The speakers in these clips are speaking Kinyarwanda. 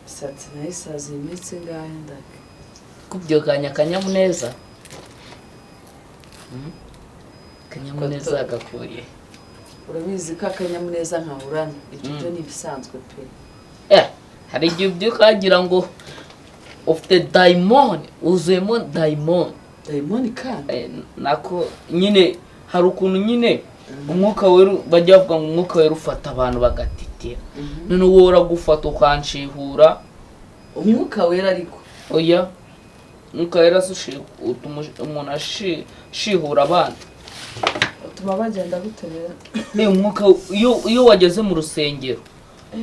Satsi nayo isazi imitsi ngahe ndake kubyukanya akanyamuneza akanyamuneza gakuye urabizi ko akanyamuneza nkahurana ibyo byo ni bisanzwe pe hari igihe ubyukagira ngo ufite diamond uzuyemo diamond kandi nako nyine hari ukuntu nyine umwuka wera bajya bavuga ngo umwuka wera ufata abantu bagatitira none wowe uragufata ukanshihura umwuka wera ariko oya umwuka wera umuntu ashihura abandi utuma bagenda guterera umwuka iyo wageze mu rusengero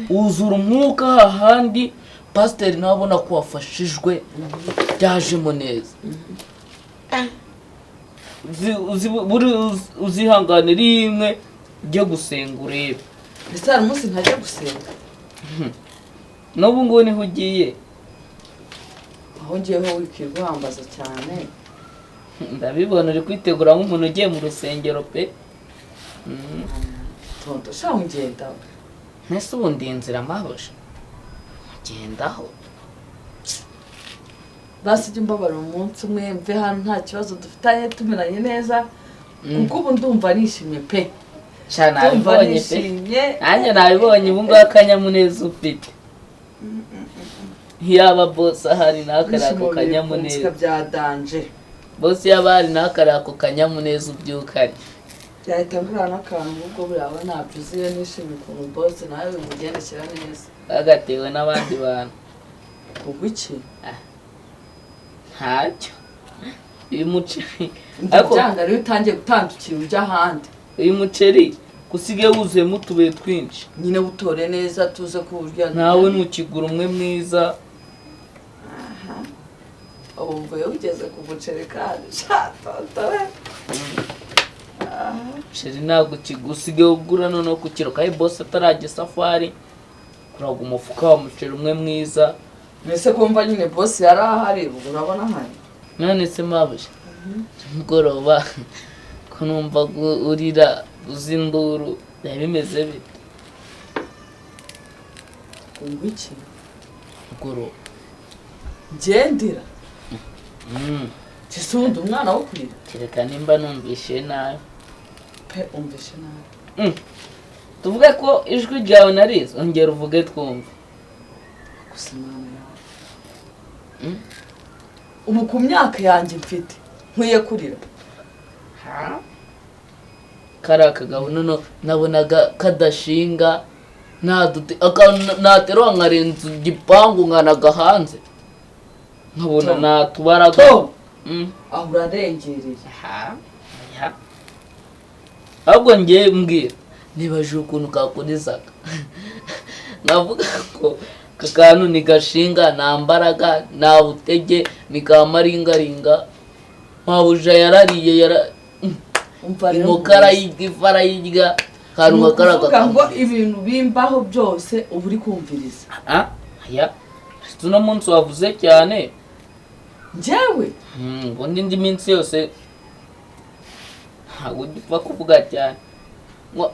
uzura umwuka hahandi pasiteri nawe abona ko wafashijwe byajemo neza uzihangane rimwe ujye gusenga urebe mbese hari umunsi ntajya gusenga n'ubu ngubu niho ugiye aho ngiyeho wikirwa uhambaza cyane ndabibona uri kwitegura nk'umuntu ugiye mu rusengero pe tonto shaho ngenda mbese ubu ndi inzira Mabuja ngendaho basi ujye umbabara umunsi umwe mve hano nta kibazo dufitanye tumeranye neza kuko ubu ndumva nishimye pe cyane nabibonye pe nanjye nabibonye ubu ngubu akanyamuneza ufite yaba bosi ahari nakari ako kanyamuneza byadanje bosi yaba ahari nakari ako kanyamuneza ubyukanye yahita ngura n'akantu ubwo buraba ntabyo uziye nishimye ukuntu bosi nawe bimugendekera neza bagatewe n'abandi bantu ubwo iki ntacyo uyu muceri byanga rero utangiye gutandukira ujya ahandi uyu muceri usigaye wuzuyemo utubuye twinshi nyine butore neza tuze kuwurya nawe ntukigura umwe mwiza ubu mvuye ugeze ku muceri kandi shatotowe muceri ntabwo usigaye ugura noneho ku kiro kandi bosi atarajya isafari kuraga umufuka wa muceri umwe mwiza mbese kumva nyine bosi yari ahari ubu urabona ahari none se Mabuja mugoroba ko numva urira uzi induru byari bimeze bite kumva iki mugoroba ngendera ese ubundi umwana wo kurira kereka nimba numvishe nabi pe umvishe nabi tuvuge ko ijwi ryawe narize ongera uvuge twumve gusa mwana yawe ubu ku myaka yanjye mfite nkwiye kurira kariya kagabo noneho nabonaga kadashinga naterwa nkarenza igipangu nkanaga hanze nkabona natubaraga aho urarengereye ahubwo ngiye mbwira nibaje ukuntu kakurizaga navuga ko kakantu ni gashinga nta mbaraga nta butege ni ka maringaringa Mabuja yarariye inkoko arayirya ifu arayirya kantu nkakaraga ngo ibintu bimbaho byose uba uri kumviriza uno munsi wavuze cyane njyewe ubundi indi minsi yose ntabwo dupfa kuvuga cyane ngo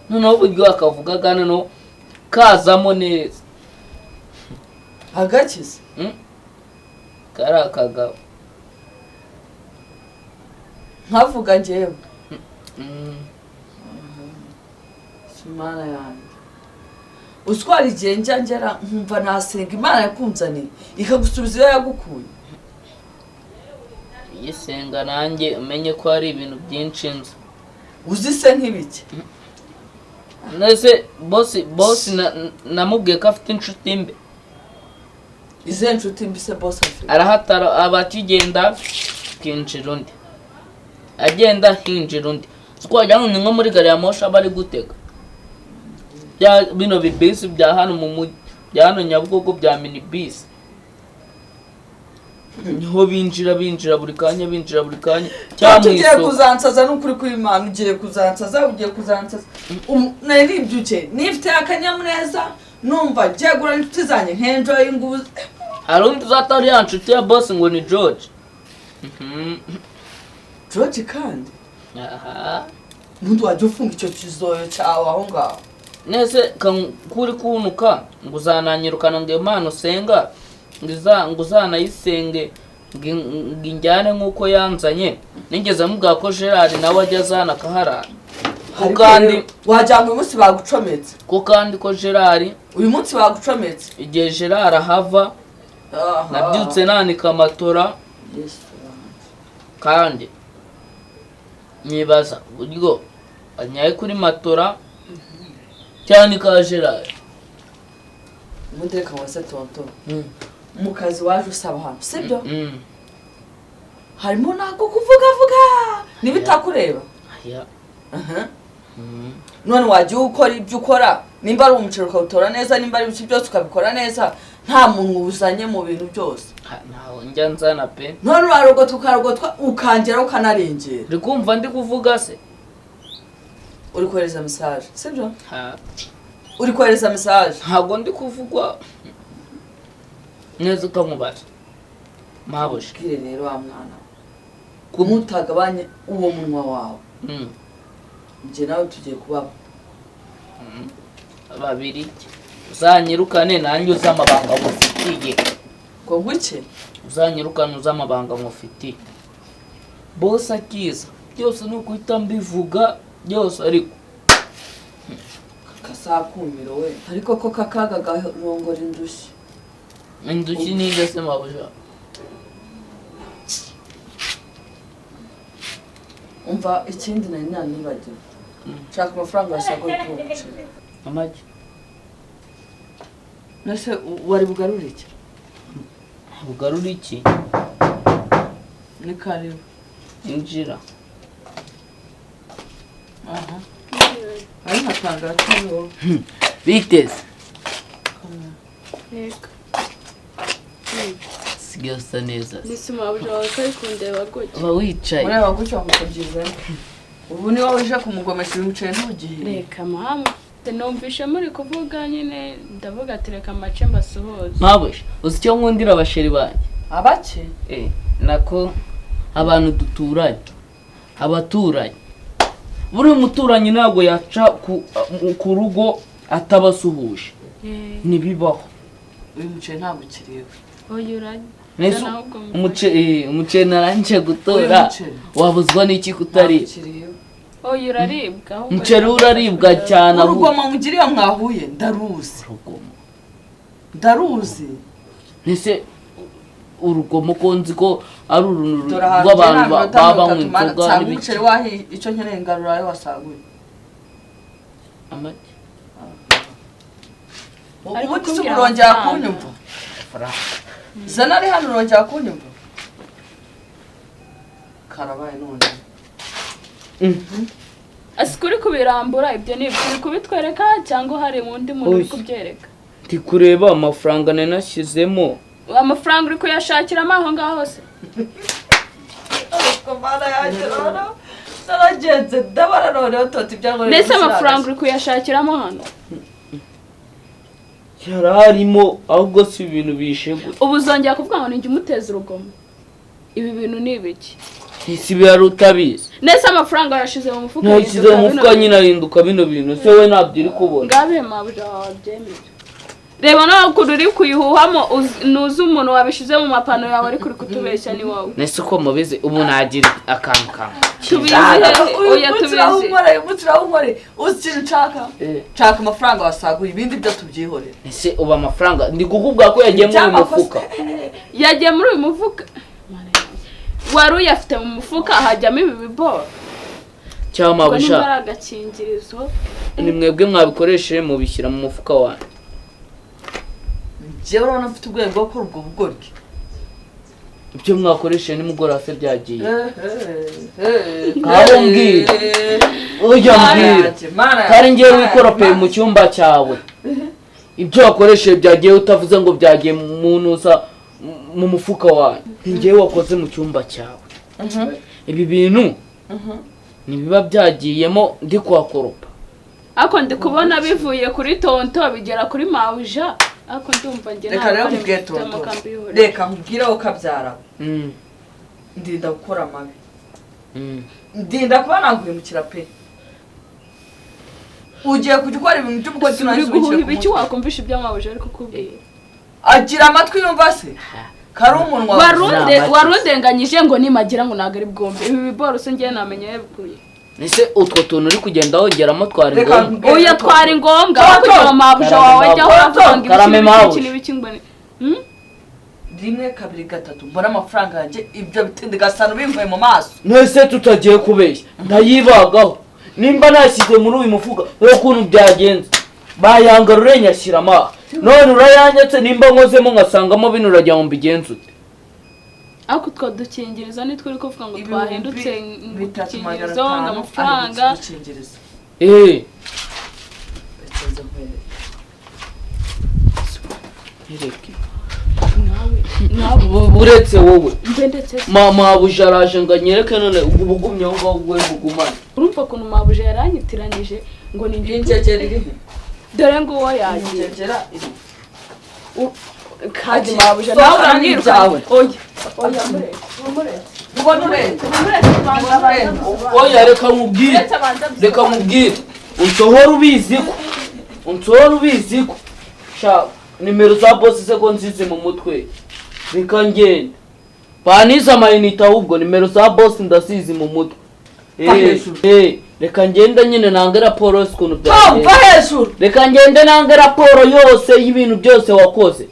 noneho uburyo akavugaga noneho kazamo neza agakiza kari akagabo nkavuga njyewe simana yanjye utwara igihe njya nkumva nasenga imana yakunzaniye ikagusubiza iyo yagukuye iyisenga nanjye umenye ko hari ibintu byinshi nzi uzise nk'ibiki nese bosi namubwiye ko afite inshuti mbe izihe nshuti mbi se bosi afite arahatara abakigenda kinjira undi agenda hinjira undi twajya nko muri gari ya moshi aba ari gutega bino bibisi bya hano mu mujyi bya hano Nyabugogo bya minibisi niho binjira buri kanya cyangwa ugiye kuzansaza n'ukuri kw'Imana ugiye kuzansaza nari ibyuke nifite akanyamuneza numva jegura n'inshuti zanjye nkenjoye nguze hari undi uzatari ya nshuti ya boss ngo ni George George kandi aha Mundu wajya ufunga icyo kizoyo cyawe aho ngaho. nese kuri kunuka ngo uzananyirukana ngo Imana usenga ngo uzanayisenge nginjyane nkuko yanzanye nigeze mubwira ko Gerard nawe ajya azana kaharara kandi wajyanga uyu munsi bagucometse ko kandi ko Gerard uyu munsi bagucometse igihe Gerard ahava nabyutse nanika amatora kandi nibaza buryo anyaye kuri matora cyane ka Gerard Mundeka wase tonto mu kazi waje usaba hano sibyo harimo nako kuvuga nibitakureba aya none waje ukora ibyo ukora nimba ari umucero ukawutora neza nimba ari ibiki byose ukabikora neza nta muntu uzanye mu bintu byose naho njya nzana pe none urarogotwa ukangera ukanarengera uri kumva ndi kuvuga se uri kohereza message sibyo uri kohereza message ntabwo ndi kuvugwa neza ukamubaza Mabuja kire rero wa mwana kumutagabanye uwo munwa wawe nje nawe tugiye kubaba babiri uzanyirukane nanjye uzamabanga mufitiye ngo ngwiki uzanyirukane uzamabanga mufitiye boss akiza byose nuko itambivuga byose ariko kasakumiro we ariko ko kakaga gahongora indushyi ninde se Mabuja umva ikindi nari nanibagiwe shaka amafaranga yasagoye ku muceri amagi nase wari bugarura iki bugarura iki ni karibu injira aha ari hatanga cyo biteze Yego. sigasa neza Nisi Mabuja wakari kundeba gutya. ba wicaye ureba gutya mukugize ubu ni wowe uje kumugomesha umuceri ntugiye Reka mama. Numvishe muri kuvuga nyine ndavuga ati reka amace mbasuhuze. Mabuja uzi icyo nkundira abasheri banjye abake nako abantu duturanye abaturanye buri muturanyi ntabwo yaca ku rugo atabasuhuje nibibaho uyu muceri ntabwo kiriwe Oyuranye. umuceri naranje gutora wabuzwa n'iki kutari Oyuraribwa umuceri uraribwa cyane urugomo mugiriye mwahuye ndaruzi nese urugomo ko nzi ko ari uruntu rw'abantu baba mu nzoga n'ibiceri wahi icyo nkeneye ngarura yo wasaguye amaki ubu tse urongera kunyumva Zena ari hano urongera kunyumva karabaye none Asikuri kubirambura ibyo ni ibyo kubitwereka cyangwa hari undi muntu uri kubyereka ndi kureba amafaranga nanashyizemo amafaranga uri kuyashakiramo aho ngaho se komana yaje rero naragenze ndabara none toti byango nese amafaranga uri kuyashakiramo hano yararimo ahubwo si ibintu bishe gute ubu uzongera kuvuga ngo ninjye umuteza urugomo ibi bintu ni ibiki isi bihari utabizi nese amafaranga yashize mu mufuka nashyize mu mufuka nyine ahinduka bino bintu se we ntabyo uri kubona ngabe Mabuja wabyemera reba nawe kuri uri kuyihuhamo nuzi umuntu wabishize mu mapano yawe ari kuri kutubeshya ni wowe nese uko mubizi umuntu agira akantu kamwe tubizi oya tubizi mutirahumore uzi nshaka nshaka amafaranga wasaguye ibindi byo tubyihorera nese uba amafaranga ndi kukubwira ko yagiye muri uyu mufuka yagiye muri uyu mufuka wari uyafite mu mufuka hajyamo ibi biboro cyangwa Mabuja ngo agakingirizo ni mwebwe mwabikoresheje mubishyira mu mufuka wanyu jewe urabona mfite ubwenge bwo gukora ubwo bugoryi ibyo mwakoresheje nimugoroba se byagiye aho mbwira ujya mbwira kandi ngewe wikoropeye mu cyumba cyawe ibyo wakoresheje byagiye utavuze ngo byagiye mu ntuza mu mufuka wawe ngewe wakoze mu cyumba cyawe ibi bintu nibiba byagiyemo ndi kuhakoropa ako ndi kubona bivuye kuri Tonto bigera kuri Mabuja ako ndumva nge reka rero mbwiye Tonto reka nkubwire aho kabyara ndinda gukora amabi ndinda kuba naguhemukira pe ugiye kujya ukora ibintu by'umukozi guhuha ibiki wakumvisha ibyo Mabuja ari kukubwira agira amatwi yumva se kari umunwa warundenganyije ngo nimagira ngo ntabwo ari bwombe ibi biborose ngiye namenye yabikuye ese utwo tuntu uri kugenda wongeramo twari ngombwa oya twari ngombwa kugira Mabuja wawe ajya avuga iki n'ibiki ngo rimwe kabiri gatatu mbona amafaranga yanjye ibyo bitinde gasano bimvuye mu maso nese tutagiye kubeshya ndayibagaho nimba nashyize muri uyu mufuka ukuntu byagenze bayangarure nyashyirama none urayanyatse nimba nkozemo ngasangamo bino urajya mu bigenze ute ako two dukingiriza nitwe uri kuvuga ngo twahindutse dukingirizo amafaranga uretse wowe Mabuja araje ngo anyereke none ubugumye aho ngaho we bugumane urumva ukuntu Mabuja yaranyitiranyije ngo ni injegera iri dore ngo uwo yagiye kandi Ati, Mabuja so nawe kandi uramwirukawe ibyawe. oya ubona uretse oya reka nkubwire unsohora ubizi ko sha nimero za boss se ko nzize mu mutwe reka ngende baniza amayinite ahubwo nimero za boss ndasize mu mutwe reka ngende nyine nange raporo yose ukuntu byagenze reka ngende nange raporo yose y'ibintu byose wakoze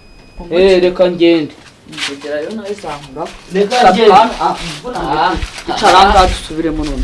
reka ngende injegera yo nayo izamura reka ngende icara ngaha dusubiremo none